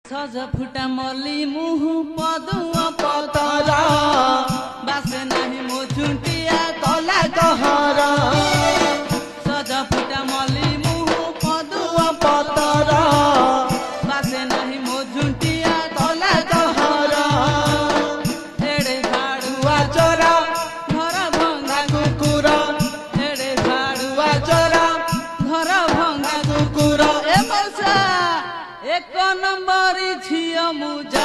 सज फुटा मली मुह पदुआ पतरा बासे नहीं मो झुंटिया तला कहरा सज फुटा मली मुह पदुआ पतरा बासे नहीं मो झुंटिया तला कहरा एड़े झाड़ुआ चोरा घर भंगा कुकुरा एड़े झाड़ुआ चोरा घर भंगा कुकुरा ए मौसा एक नंबर झिया मुजा